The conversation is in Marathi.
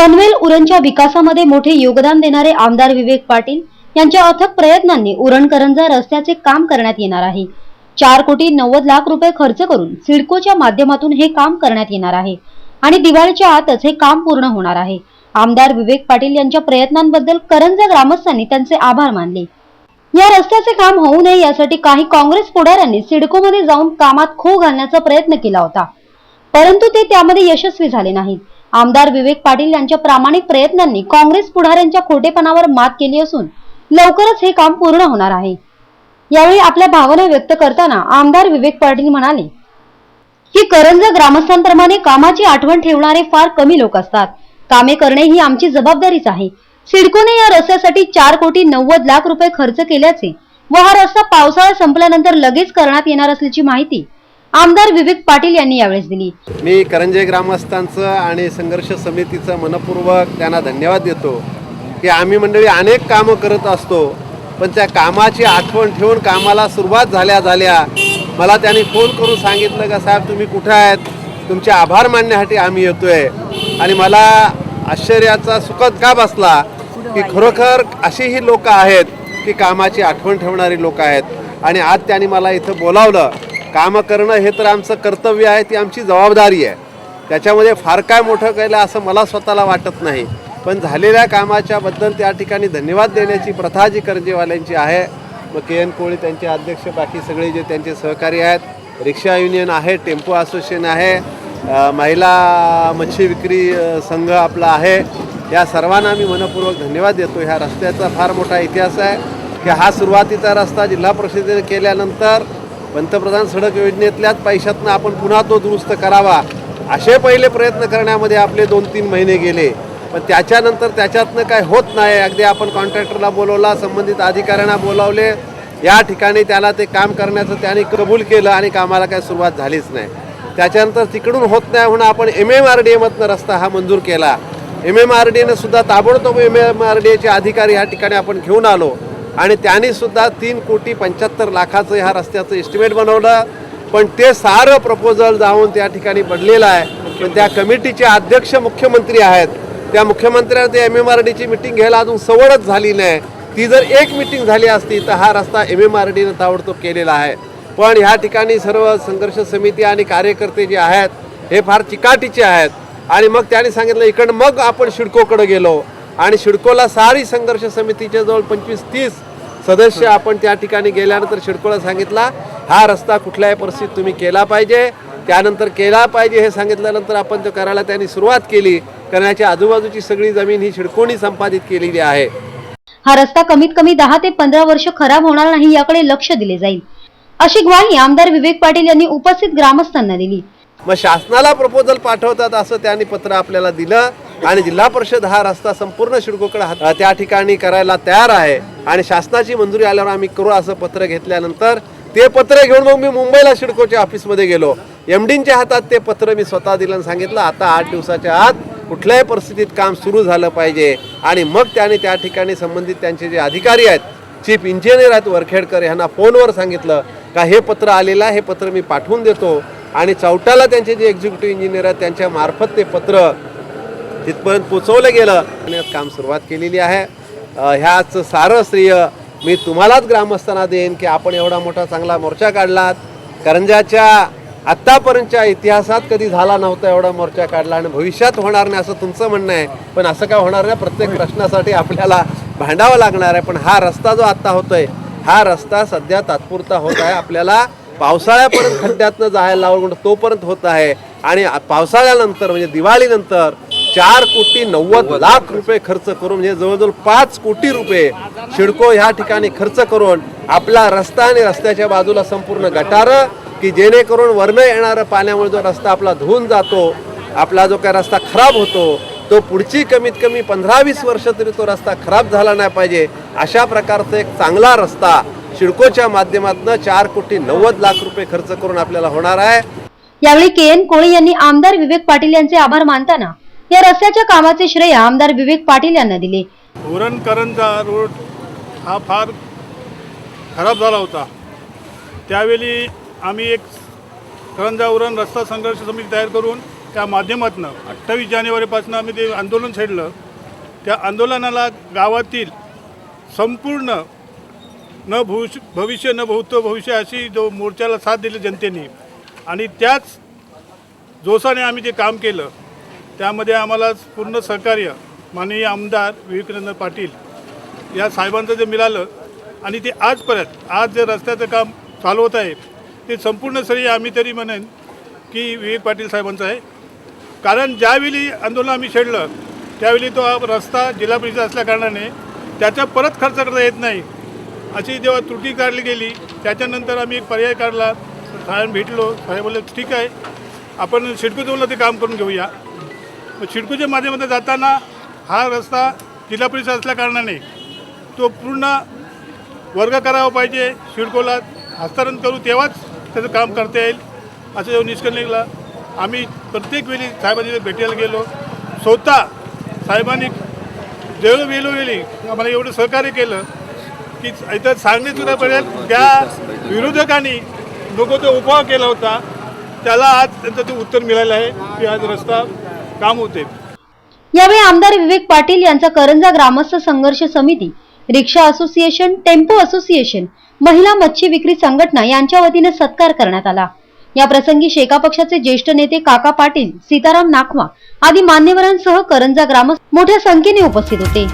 पनवेल उरणच्या विकासामध्ये मोठे योगदान देणारे आमदार विवेक पाटील यांच्या अथक प्रयत्नांनी उरण-करंजा रस्त्याचे काम करण्यात येणार आहे। 4,90,00,000 रुपये खर्च करून सिडकोच्या माध्यमातून हे काम करण्यात येणार आहे आणि दिवाळीच्या आतच हे काम पूर्ण होणार आहे। आमदार विवेक पाटील यांच्या प्रयत्नांबद्दल करंजा ग्रामस्थांनी त्यांचे आभार मानले। या रस्त्याचे काम होऊ नये यासाठी काही काँग्रेस पुढाऱ्यांनी सिडकोमध्ये जाऊन कामात खो घालण्याचा प्रयत्न केला होता, परंतु ते त्यामध्ये यशस्वी झाले नाहीत। आमदार विवेक पाटील यांच्या प्रामाणिक प्रयत्नांनी काँग्रेस पुढाऱ्यांच्या खोटेपणावर मात केली असून लवकरच हे काम पूर्ण होणार आहे। यावेळी आपल्या भावना व्यक्त करताना आमदार विवेक पाटील म्हणाले की करंजा ग्रामस्थांप्रमाणे कामाची आठवण ठेवणारे फार कमी लोक असतात। कामे करणे ही आमची जबाबदारीच आहे। सिडकोने या रस्त्यासाठी 4,90,00,000 रुपये खर्च केल्याचे व हा रस्ता पावसाळा संपल्यानंतर लगेच करण्यात येणार असल्याची माहिती आमदार विवेक पाटील यांनी यावेळेस दिली। मी करंजे ग्रामस्थांचं आणि संघर्ष समितीचं मनपूर्वक त्यांना धन्यवाद देतो की आम्ही मंडळी अनेक कामं करत असतो, पण त्या कामाची आठवण ठेवून कामाला सुरुवात झाल्या मला त्यांनी फोन करून सांगितलं का साहेब तुम्ही कुठे आहेत, तुमचे आभार मानण्यासाठी आम्ही येतोय। आणि मला आश्चर्याचा सुखद का बसला की खरोखर अशी ही लोक आहेत की कामाची आठवण ठेवणारी लोक आहेत। आणि आज त्यांनी मला इथं बोलावलं। काम करणं हे तर आमचं कर्तव्य आहे, ती आमची जबाबदारी आहे। त्याच्यामध्ये फार काय मोठं केलं असं मला स्वतःला वाटत नाही, पण झालेल्या कामाच्या बद्दल त्या ठिकाणी धन्यवाद देण्याची प्रथा जी करंजेवाल्यांची आहे। मग KN कोळी त्यांचे अध्यक्ष, बाकी सगळे जे त्यांचे सहकारी आहेत, रिक्षा युनियन आहे, टेम्पो असोसिएशन आहे, महिला मच्छी विक्री संघ आपला आहे, या सर्वांना मी मनपूर्वक धन्यवाद देतो। ह्या रस्त्याचा फार मोठा इतिहास आहे की हा सुरुवातीचा रस्ता जिल्हा परिषदेने केल्यानंतर पंतप्रधान सडक योजनेतल्याच पैशातनं आपण पुन्हा तो दुरुस्त करावा असे पहिले प्रयत्न करण्यामध्ये आपले 2-3 महिने गेले, पण त्याच्यानंतर त्याच्यातनं काय होत नाही। अगदी आपण कॉन्ट्रॅक्टरला बोलवला, संबंधित अधिकाऱ्यांना बोलावले, या ठिकाणी त्याला ते काम करण्याचं त्यांनी कबूल केलं आणि कामाला काय सुरुवात झालीच नाही। त्याच्यानंतर तिकडून होत नाही म्हणून आपण MMRDA रस्ता हा मंजूर केला। MMRDAने सुद्धा ताबडतोब MMRDAचे अधिकारी या ठिकाणी आपण घेऊन आलो आणि त्यांनी सुद्धा 3,75,00,000 ह्या रस्त्याचं एस्टिमेट बनवलं, पण ते सारं प्रपोजल जाऊन त्या ठिकाणी पडलेलं आहे। पण त्या कमिटीचे अध्यक्ष मुख्यमंत्री आहेत, त्या मुख्यमंत्र्यांना ते MMRDAची मीटिंग घ्यायला अजून सवडच झाली नाही। ती जर एक मीटिंग झाली असती तर हा रस्ता MMRDAने ताबडतोब केलेला आहे। पण ह्या ठिकाणी सर्व संघर्ष समिती आणि कार्यकर्ते जे आहेत हे फार चिकाटीचे आहेत आणि मग त्यांनी सांगितलं इकडं मग आपण सिडकोकडे गेलो आणि सिडकोला सारी संघर्ष समितीचे जवळ 25-30 सदस्य आपण त्या ठिकाणी गेल्यानंतर सिडकोला सांगितला हा रस्ता कुठल्याही परिस्थितीत तुम्ही केला पाहिजे, त्यानंतर केला पाहिजे हे सांगितल्यानंतर आपण तो करायला त्यांनी सुरुवात केली। करण्याच्या आजूबाजूची सगळी जमीन ही सिडकोनी संपादित केलेली आहे। हा रस्ता कमीत कमी 10 ते 15 वर्ष खराब होणार नाही याकडे लक्ष दिले जाईल, अशी ग्वाही आमदार विवेक पाटील यांनी उपस्थित ग्रामस्थांना दिली। मग शासनाला प्रपोजल पाठवतात असं त्यांनी पत्र आपल्याला दिलं आणि जिल्हा परिषद हा रस्ता संपूर्ण सिडकोकडे त्या ठिकाणी करायला तयार आहे आणि शासनाची मंजुरी आल्यावर आम्ही करू असं पत्र घेतल्यानंतर ते पत्र घेऊन मग मी मुंबईला सिडकोच्या ऑफिसमध्ये गेलो। MDंच्या हातात ते पत्र मी स्वतः दिलं आणि सांगितलं आता 8 दिवसाच्या आत कुठल्याही परिस्थितीत काम सुरू झालं पाहिजे। आणि मग त्यांनी त्या ठिकाणी संबंधित त्यांचे जे अधिकारी आहेत, चीफ इंजिनियर आहेत वरखेडकर, यांना फोनवर सांगितलं का हे पत्र आलेलं आहे, हे पत्र मी पाठवून देतो आणि चौटाला त्यांचे जे एक्झिक्युटिव्ह इंजिनियर आहेत त्यांच्या मार्फत ते पत्र तिथपर्यंत पोचवलं गेलं आणि काम सुरुवात केलेली आहे। ह्याच सारं श्रेय मी तुम्हालाच ग्रामस्थांना देईन की आपण एवढा मोठा चांगला मोर्चा काढलात। करंजाच्या आत्तापर्यंतच्या इतिहासात कधी झाला नव्हता एवढा मोर्चा काढला आणि भविष्यात होणार नाही असं तुमचं म्हणणं आहे, पण असं काय होणार नाही। प्रत्येक प्रश्नासाठी आपल्याला भांडावं लागणार आहे, पण हा रस्ता जो आत्ता होतोय हा रस्ता सध्या तात्पुरता होत आहे। आपल्याला पावसाळ्यापर्यंत खड्ड्यातनं जायला लावून तोपर्यंत होत आहे आणि पावसाळ्यानंतर म्हणजे दिवाळीनंतर 4,90,00,000 रुपये खर्च करून म्हणजे जवळजवळ 5 कोटी रुपये सिडको ह्या ठिकाणी खर्च करून आपला रस्ता आणि रस्त्याच्या बाजूला संपूर्ण गटारं की जेणेकरून वरनं येणारं पाण्यामुळे जो रस्ता आपला धुवून जातो, आपला जो काय रस्ता खराब होतो तो पुढची कमीत कमी 15-20 वर्ष तरी तो रस्ता खराब झाला नाही पाहिजे अशा प्रकारचा एक चांगला रस्ता सिडकोच्या माध्यमातून 4,90,00,000 रुपये खर्च करून आपल्याला होणार आहे। यावेळी KN कोळी यांनी आमदार विवेक पाटील यांचे आभार मानताना या रस्त्याच्या कामाचे श्रेय आमदार विवेक पाटील यांना दिले। उरण-करंजा रोड हा फार खराब झाला होता, त्यावेळी आम्ही एक करंजा उरण रस्ता संघर्ष समिती तयार करून त्या माध्यमातून 28 जानेवारीपासून आम्ही ते आंदोलन छेडलं. त्या आंदोलनाला गावातील संपूर्ण न भविष्य न भूत भविष्य अशी जो मोर्चाला साथ दिली जनतेने आणि त्याच जोशाने आम्ही ते काम केलं. त्यामध्ये आम्हाला पूर्ण सहकार्य माननीय आमदार विवेकानंद पाटील या साहेबांचं जे मिळालं आणि ते आजपर्यंत आज जे रस्त्याचं काम चालू होत आहे ते संपूर्ण श्रेय आम्ही तरी म्हणेन की विवेक पाटील साहेबांचं आहे. कारण ज्यावेळी आंदोलन आम्ही छेडलं त्यावेळी तो रस्ता जिल्हा परिषद असल्याकारणाने त्याचा परत खर्च करता येत नाही अशी जेव्हा त्रुटी काढली गेली त्याच्यानंतर आम्ही एक पर्याय काढला. साहेब भेटलो, साहेब बोलले ठीक आहे आपण सिडको ते काम करून घेऊया. सिडकोच्या माध्यमातून जाताना हा रस्ता जिल्हा परिषद असल्याकारणाने तो पूर्ण वर्ग करावा पाहिजे, सिडकोला हस्तांतरण करू तेव्हाच त्याचं काम करता येईल असं जेव्हा निष्कर्ष निघाला. आम्ही प्रत्येक वेळी साहेबांनी भेटायला गेलो. स्वतः साहेबांनी वेळोवेळी आम्हाला एवढं सहकार्य केलं की इथं सांगलीसुद्धा पर्यंत त्या विरोधकांनी नको तो उपाय केला होता त्याला आज त्यांचं ते उत्तर मिळालं आहे की आज रस्ता काम होते. यावेळी आमदार विवेक पाटील यांचा करंजा ग्रामस्थ संघर्ष समिती, रिक्षा असोसिएशन, टेम्पो असोसिएशन, महिला मच्छी विक्री संघटना यांच्या वतीने सत्कार करण्यात आला. या प्रसंगी शेका पक्षाचे ज्येष्ठ नेते काका पाटील, सीताराम नाखवा आदी मान्यवरांसह करंजा ग्रामस्थ मोठ्या संख्येने उपस्थित होते.